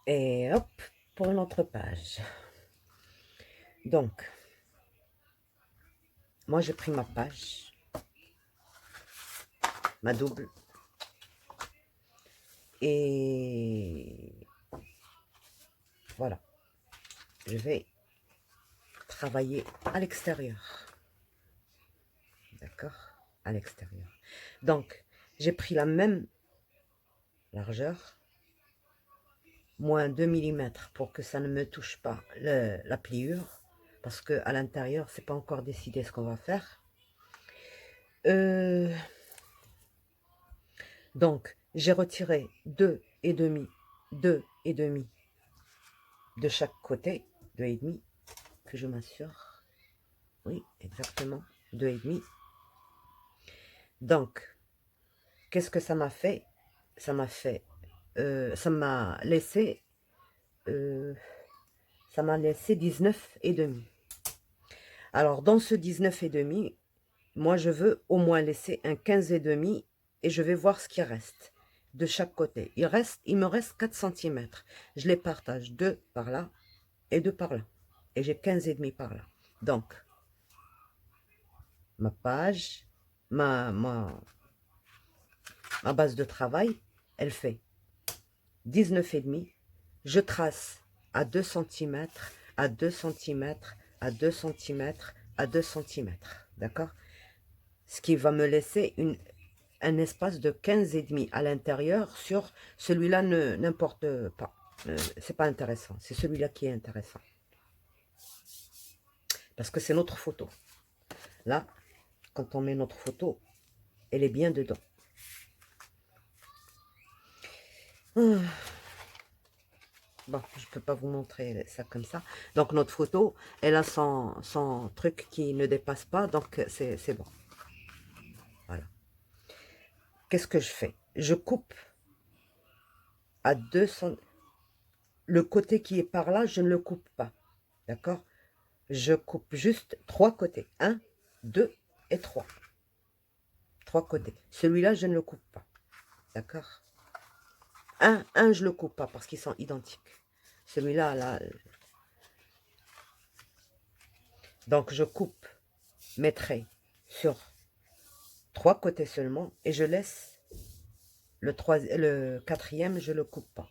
Et hop, pour une autre page. Donc, moi j'ai pris ma page, ma double, et voilà, je vais travailler à l'extérieur. D'accord? À l'extérieur. Donc, j'ai pris la même largeur, moins 2 millimètres pour que ça ne me touche pas la pliure, parce que à l'intérieur, c'est pas encore décidé ce qu'on va faire. Donc, j'ai retiré 2,5, 2,5 de chaque côté, 2,5, que je m'assure. Oui, exactement, 2,5. Donc, qu'est-ce que ça m'a fait? Ça m'a fait, ça m'a laissé, euh, 19,5. Alors, dans ce 19,5, moi, je veux au moins laisser un 15,5 et je vais voir ce qui reste de chaque côté. Il me reste 4 cm. Je les partage, 2 par là et 2 par là. Et j'ai 15,5 par là. Donc, ma page, ma base de travail, elle fait 19,5. Je trace à 2 cm, à 2 cm, à 2 cm, à 2 cm. D'accord? Ce qui va me laisser un espace de 15,5 à l'intérieur sur celui-là, n'importe pas. C'est pas intéressant. C'est celui-là qui est intéressant. Parce que c'est notre photo. Là, quand on met notre photo, elle est bien dedans. Bon, je ne peux pas vous montrer ça comme ça. Donc, notre photo, elle a son truc qui ne dépasse pas. Donc, c'est bon. Voilà. Qu'est-ce que je fais? Je coupe à 200. Le côté qui est par là, je ne le coupe pas. D'accord? Je coupe juste 3 côtés. 1, 2 et 3. 3 côtés. Celui-là, je ne le coupe pas. D'accord? Un, je ne le coupe pas parce qu'ils sont identiques. Celui-là, là. Donc, je coupe mes traits sur 3 côtés seulement et je laisse le quatrième, je ne le coupe pas.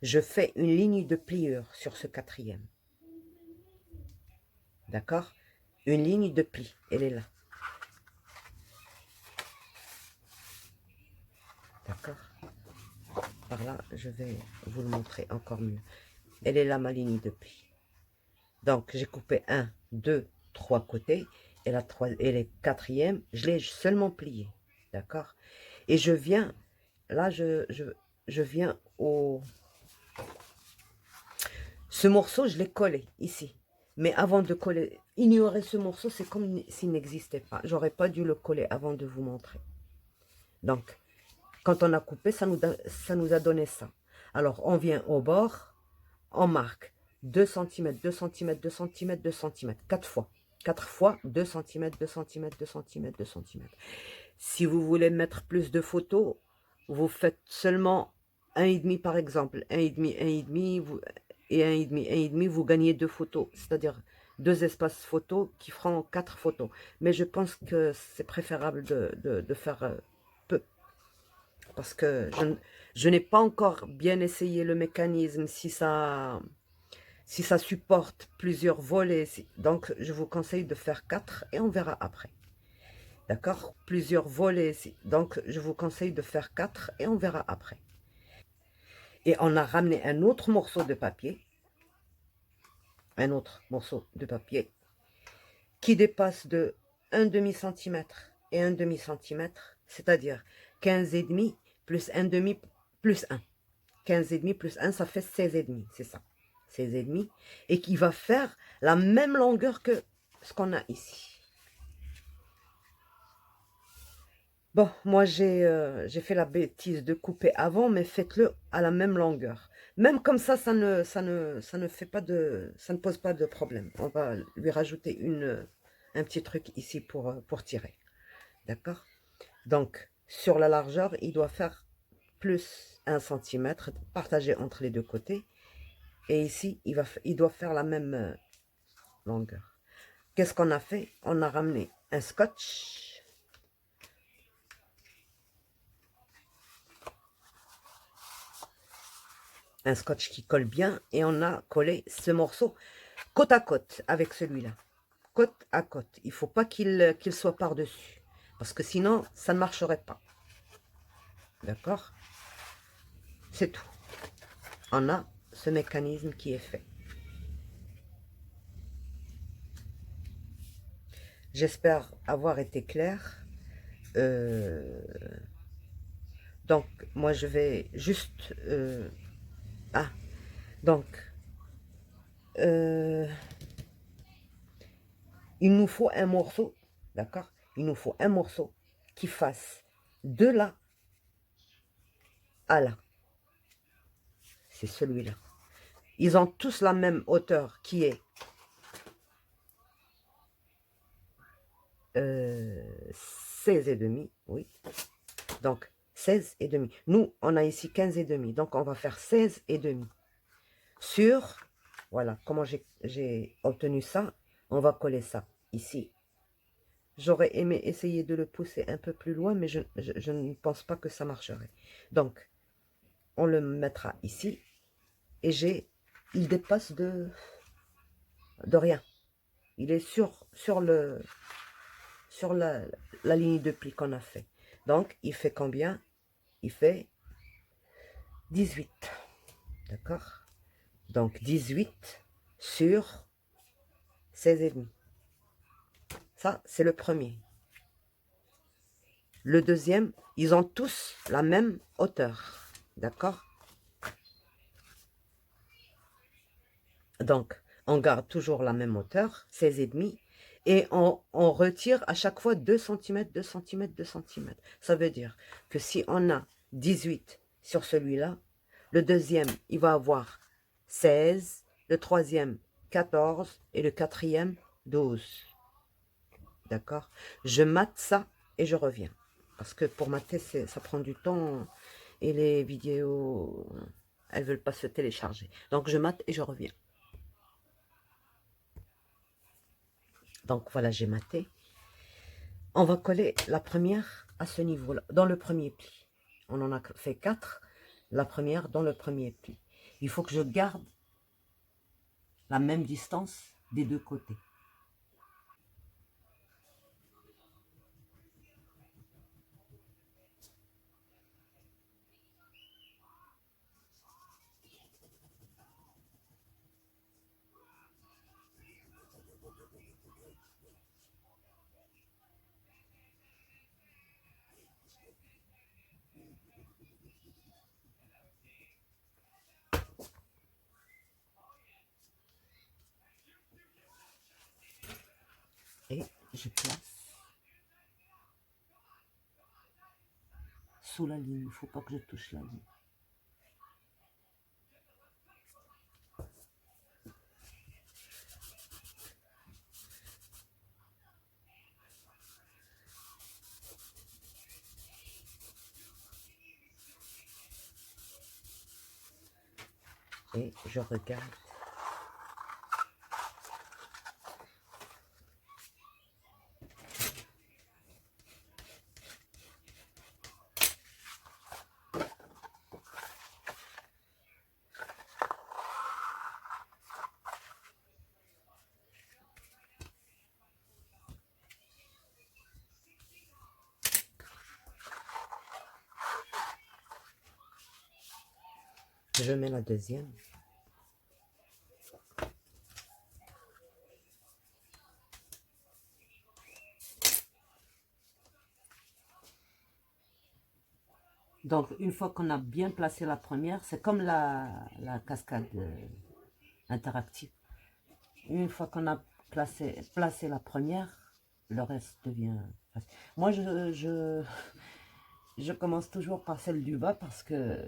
Je fais une ligne de pliure sur ce quatrième. D'accord? Une ligne de pli, elle est là. D'accord? Par là, je vais vous le montrer encore mieux. Elle est là, ma ligne de pli. Donc, j'ai coupé 1, 2, 3 côtés. Et les quatrièmes, je l'ai seulement plié. D'accord? Et je viens, là, je viens au... Ce morceau, je l'ai collé ici. Mais avant de coller, ignorer ce morceau, c'est comme s'il n'existait pas. J'aurais pas dû le coller avant de vous montrer. Donc, quand on a coupé, ça nous a donné ça. Alors, on vient au bord, on marque 2 cm, 2 cm, 2 cm, 2 cm, 4 fois. 4 fois 2 cm, 2 cm, 2 cm, 2 cm. Si vous voulez mettre plus de photos, vous faites seulement 1,5 par exemple. 1,5, 1,5 et 1,5, 1,5, vous gagnez 2 photos. C'est-à-dire 2 espaces photos qui feront 4 photos. Mais je pense que c'est préférable de faire peu. Parce que je n'ai pas encore bien essayé le mécanisme, si ça supporte plusieurs volets. Donc, je vous conseille de faire 4 et on verra après. D'accord? Plusieurs volets. Donc, je vous conseille de faire 4 et on verra après. Et on a ramené un autre morceau de papier. Un autre morceau de papier qui dépasse de 1 demi-centimètre et 1 demi-centimètre, c'est-à-dire 15,5 plus 1 demi plus 1. 15,5 plus 1, ça fait 16,5, c'est ça. 16,5. Et qui va faire la même longueur que ce qu'on a ici. Bon, moi j'ai fait la bêtise de couper avant, mais faites-le à la même longueur. Même comme ça ne fait pas ça ne pose pas de problème. On va lui rajouter un petit truc ici pour tirer. D'accord? Donc, sur la largeur, il doit faire plus 1 cm, partagé entre les deux côtés. Et ici, il doit faire la même longueur. Qu'est-ce qu'on a fait? On a ramené un scotch. Un scotch qui colle bien. Et on a collé ce morceau côte à côte avec celui-là. Côte à côte. Il ne faut pas qu'il soit par-dessus. Parce que sinon, ça ne marcherait pas. D'accord? C'est tout. On a ce mécanisme qui est fait. J'espère avoir été clair. Donc, moi, je vais juste... donc, il nous faut un morceau, d'accord? Il nous faut un morceau qui fasse de là à là. C'est celui-là. Ils ont tous la même hauteur qui est 16,5, oui. Donc, 16,5. Nous, on a ici 15,5. Donc, on va faire 16,5. Sur, voilà, comment j'ai obtenu ça. On va coller ça ici. J'aurais aimé essayer de le pousser un peu plus loin, mais je ne pense pas que ça marcherait. Donc, on le mettra ici. Et il dépasse de rien. Il est sur la ligne de pli qu'on a fait. Donc, il fait combien? Il fait 18. D'accord? Donc, 18 sur 16,5. Ça, c'est le premier. Le deuxième, ils ont tous la même hauteur. D'accord? Donc, on garde toujours la même hauteur, 16,5. Et on retire à chaque fois 2 cm, 2 cm, 2 cm. Ça veut dire que si on a 18 sur celui-là, le deuxième, il va avoir 16, le troisième, 14 et le quatrième, 12. D'accord? Je mate ça et je reviens. Parce que pour mater, ça prend du temps et les vidéos, elles ne veulent pas se télécharger. Donc, je mate et je reviens. Donc, voilà, j'ai maté. On va coller la première à ce niveau-là, dans le premier pli. On en a fait 4. La première dans le premier pli. Il faut que je garde la même distance des deux côtés. Et je place sous la ligne. Il ne faut pas que je touche la ligne. Et je regarde. Je mets la deuxième. Donc, une fois qu'on a bien placé la première, c'est comme la cascade interactive. Une fois qu'on a placé la première, le reste devient facile. Moi, je commence toujours par celle du bas parce que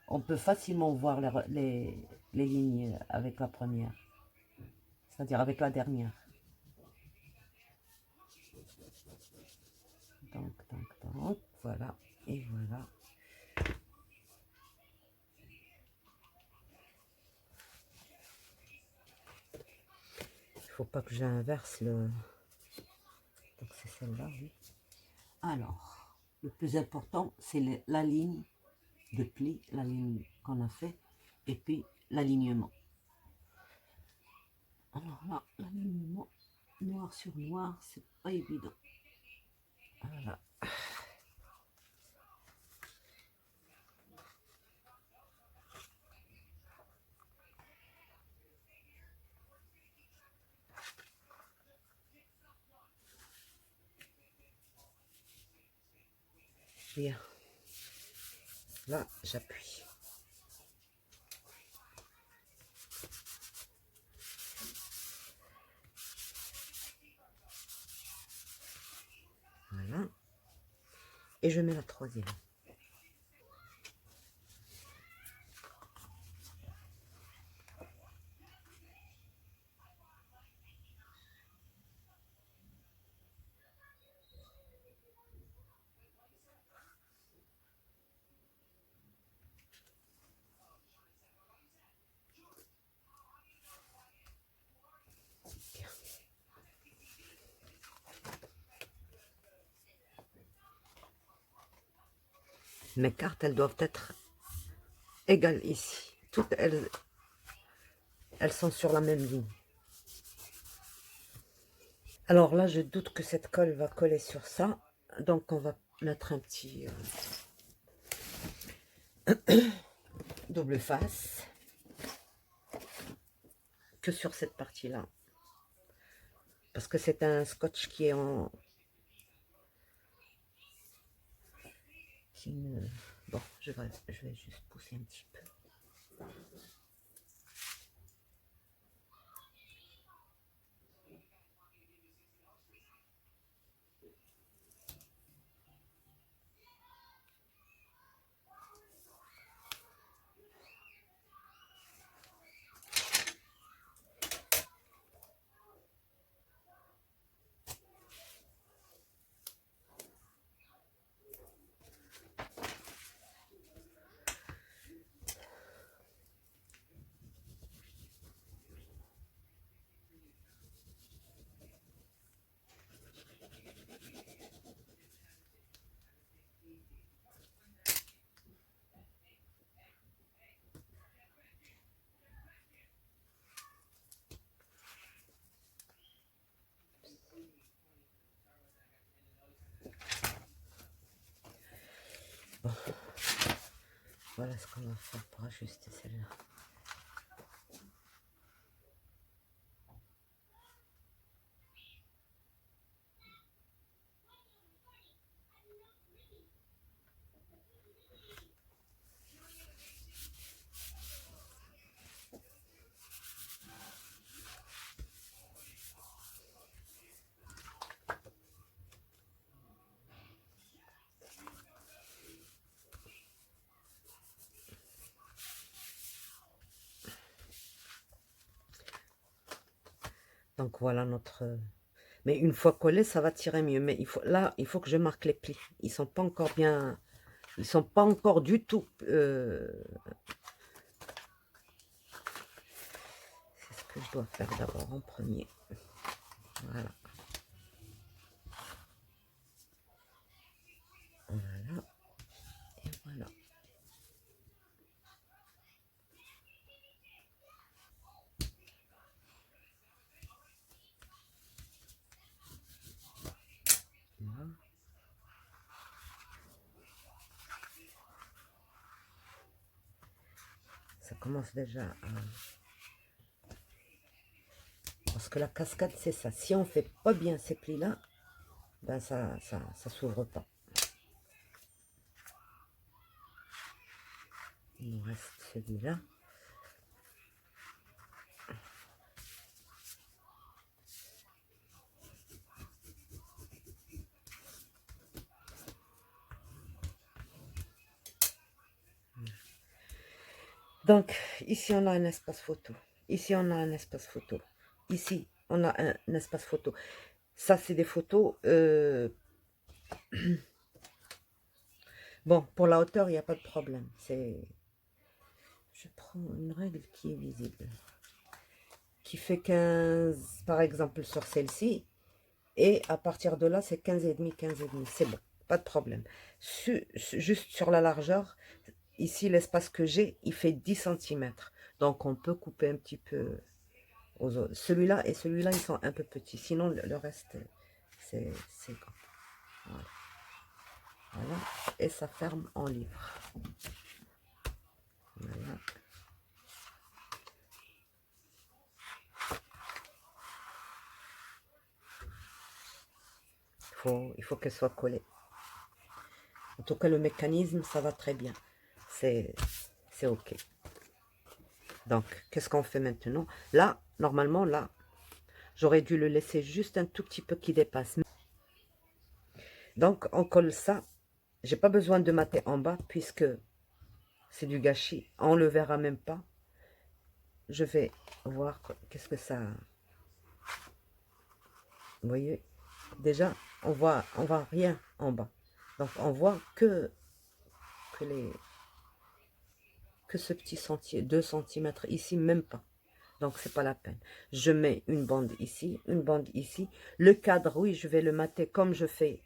on peut facilement voir les lignes avec la première, c'est-à-dire avec la dernière. Donc, voilà, et voilà. faut pas que j'inverse le... Donc c'est celle-là, oui. Alors, le plus important, c'est la ligne de pli, la ligne qu'on a fait, et puis l'alignement. Alors là, l'alignement, noir sur noir, c'est pas évident. Voilà. Bien. Là, j'appuie. Voilà. Et je mets la troisième. Mes cartes, elles doivent être égales ici. Toutes elles sont sur la même ligne. Alors là, je doute que cette colle va coller sur ça. Donc, on va mettre un petit double face que sur cette partie-là. Parce que c'est un scotch qui est en... Bon, je vais juste pousser un petit peu. Bon. Voilà ce qu'on va faire pour ajuster celle-là. Donc voilà notre... Mais une fois collé, ça va tirer mieux. Mais là, il faut que je marque les plis. Ils sont pas encore bien... Ils sont pas encore du tout... C'est ce que je dois faire d'abord en premier. Voilà. Voilà. Et voilà. Voilà. Ça commence déjà à... Parce que la cascade, c'est ça. Si on fait pas bien ces plis-là, ben ça s'ouvre pas. Il nous reste celui-là. Donc, ici, on a un espace photo. Ici, on a un espace photo. Ici, on a un espace photo. Ça, c'est des photos. Bon, pour la hauteur, il n'y a pas de problème. Je prends une règle qui est visible. qui fait 15, par exemple, sur celle-ci. Et à partir de là, c'est 15,5, 15,5. C'est bon, pas de problème. Juste sur la largeur, ici, l'espace que j'ai, il fait 10 centimètres. Donc, on peut couper un petit peu aux autres. Celui-là et celui-là, ils sont un peu petits. Sinon, le reste, c'est grand. Voilà. Voilà. Et ça ferme en livre. Voilà. Il faut qu'elle soit collée. En tout cas, le mécanisme, ça va très bien. C'est OK. Donc, qu'est-ce qu'on fait maintenant? Là, normalement, là, j'aurais dû le laisser juste un tout petit peu qui dépasse. Donc, on colle ça. J'ai pas besoin de mater en bas puisque c'est du gâchis. On le verra même pas. Je vais voir qu'est-ce que ça... Vous voyez? Déjà, on voit rien en bas. Donc, on voit que ce petit sentier, 2 cm ici, même pas. Donc, c'est pas la peine. Je mets une bande ici, une bande ici. Le cadre, oui, je vais le mater comme je fais,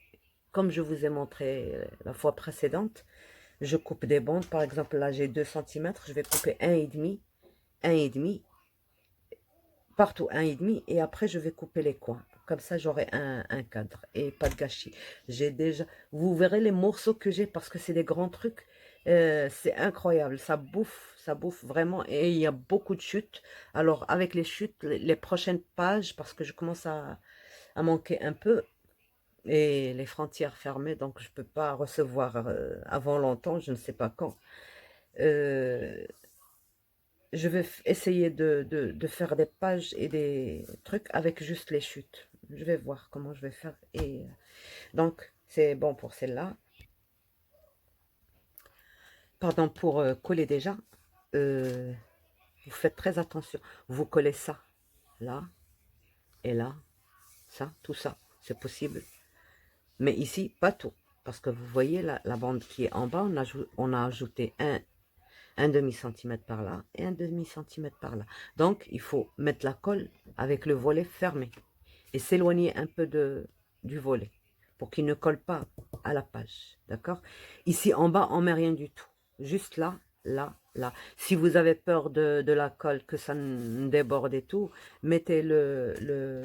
comme je vous ai montré la fois précédente. Je coupe des bandes. Par exemple, là, j'ai 2 cm. Je vais couper 1,5, partout 1,5. Et après, je vais couper les coins. Comme ça, j'aurai un cadre et pas de gâchis. J'ai déjà... Vous verrez les morceaux que j'ai parce que c'est des grands trucs. C'est incroyable. Ça bouffe vraiment. Et il y a beaucoup de chutes. Alors, avec les chutes, les prochaines pages, parce que je commence à manquer un peu, et les frontières fermées, donc je ne peux pas recevoir avant longtemps, je ne sais pas quand. Je vais essayer de faire des pages et des trucs avec juste les chutes. Je vais voir comment je vais faire. Et donc, c'est bon pour celle-là. Pardon, pour coller déjà, vous faites très attention. Vous collez ça, là, et là, ça, tout ça, c'est possible. Mais ici, pas tout. Parce que vous voyez la bande qui est en bas, on a ajouté un demi-centimètre par là et un demi-centimètre par là. Donc, il faut mettre la colle avec le volet fermé et s'éloigner un peu du volet pour qu'il ne colle pas à la page. D'accord? Ici, en bas, on met rien du tout. Juste là, là, là. Si vous avez peur de la colle, que ça ne déborde et tout, mettez le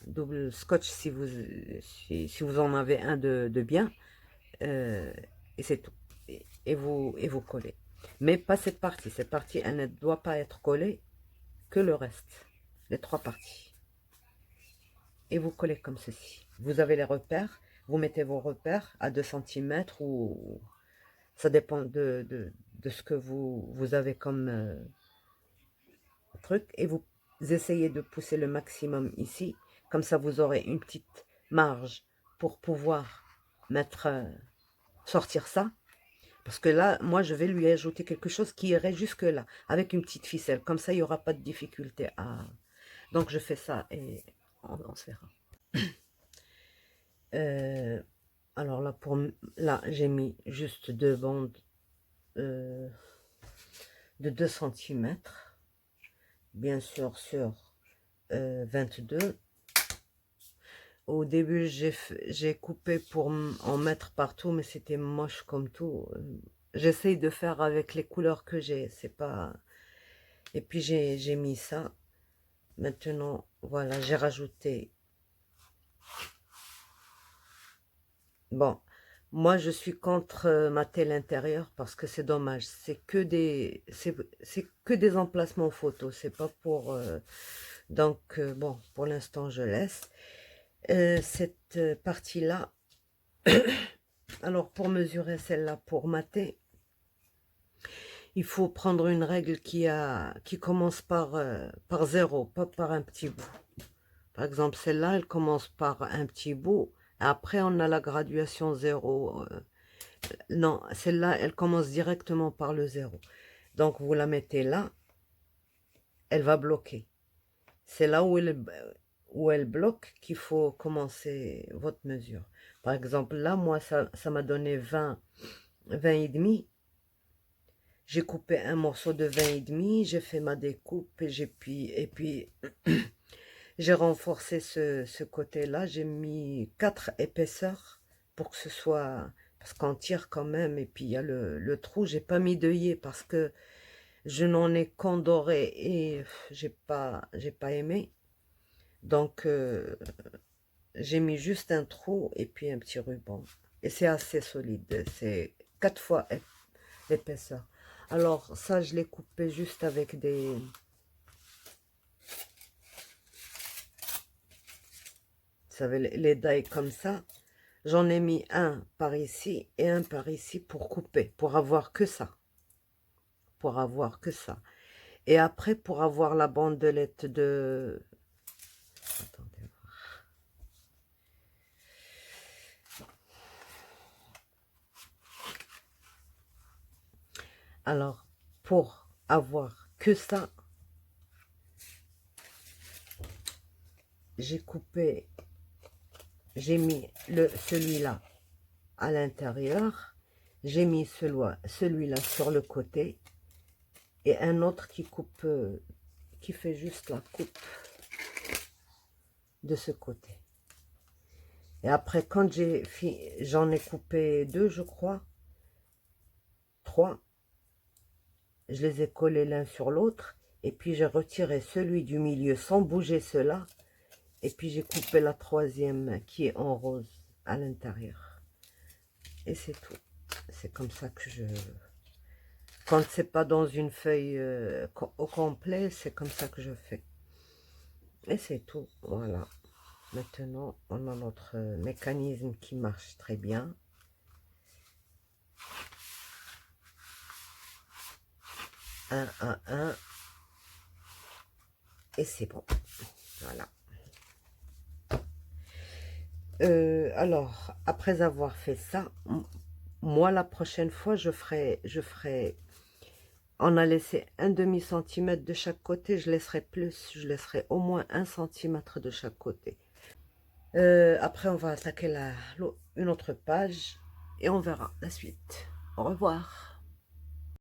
double scotch si vous en avez un de bien. Et c'est tout. Et vous collez. Mais pas cette partie. Cette partie, elle ne doit pas être collée que le reste. Les 3 parties. Et vous collez comme ceci. Vous avez les repères. Vous mettez vos repères à 2 cm ou... Ça dépend de ce que vous avez comme truc. Et vous essayez de pousser le maximum ici. Comme ça, vous aurez une petite marge pour pouvoir sortir ça. Parce que là, moi, je vais lui ajouter quelque chose qui irait jusque là, avec une petite ficelle. Comme ça, il n'y aura pas de difficulté à... Donc, je fais ça et on se verra. Alors là, là j'ai mis juste 2 bandes de 2 cm. Bien sûr, sur 22. Au début, j'ai coupé pour en mettre partout, mais c'était moche comme tout. J'essaye de faire avec les couleurs que j'ai, c'est pas... Et puis j'ai mis ça. Maintenant, voilà, j'ai rajouté. Bon, moi je suis contre mater l'intérieur parce que c'est dommage. C'est que des emplacements photos. C'est pas pour. Donc bon, pour l'instant je laisse cette partie-là. Alors pour mesurer celle-là pour mater, il faut prendre une règle qui commence par 0, pas par un petit bout. Par exemple, celle-là, elle commence par un petit bout. Après, on a la graduation 0. Non, celle-là, elle commence directement par le 0. Donc, vous la mettez là. Elle va bloquer. C'est là où elle bloque qu'il faut commencer votre mesure. Par exemple, là, moi, ça m'a donné 20 et demi. j'ai coupé un morceau de 20,5, j'ai fait ma découpe et puis j'ai renforcé ce côté-là. J'ai mis 4 épaisseurs pour que ce soit... Parce qu'on tire quand même. Et puis il y a le trou. J'ai pas mis d'œillet parce que je n'en ai qu'en doré et j'ai pas aimé. Donc j'ai mis juste un trou et puis un petit ruban. Et c'est assez solide. C'est 4 fois l'épaisseur. Alors ça, je l'ai coupé juste avec des... Vous savez, les die comme ça. J'en ai mis un par ici et un par ici pour couper, pour avoir que ça. Pour avoir que ça. Et après, pour avoir la bandelette de... Attendez. Alors, pour avoir que ça, j'ai coupé, j'ai mis celui-là à l'intérieur, j'ai mis celui-là sur le côté et un autre qui coupe, qui fait juste la coupe de ce côté. Et après, quand j'en ai coupé 2, je crois, 3, je les ai collés l'un sur l'autre et puis j'ai retiré celui du milieu sans bouger cela et puis j'ai coupé la troisième qui est en rose à l'intérieur. Et c'est tout. C'est comme ça que je... Quand c'est pas dans une feuille au complet, c'est comme ça que je fais. Et c'est tout. Voilà. Maintenant, on a notre mécanisme qui marche très bien. Un à un. Et c'est bon. Voilà. Alors, après avoir fait ça, moi, la prochaine fois, je ferai... On a laissé un demi-centimètre de chaque côté. Je laisserai plus. Je laisserai au moins 1 centimètre de chaque côté. Après, on va attaquer une autre page et on verra la suite. Au revoir.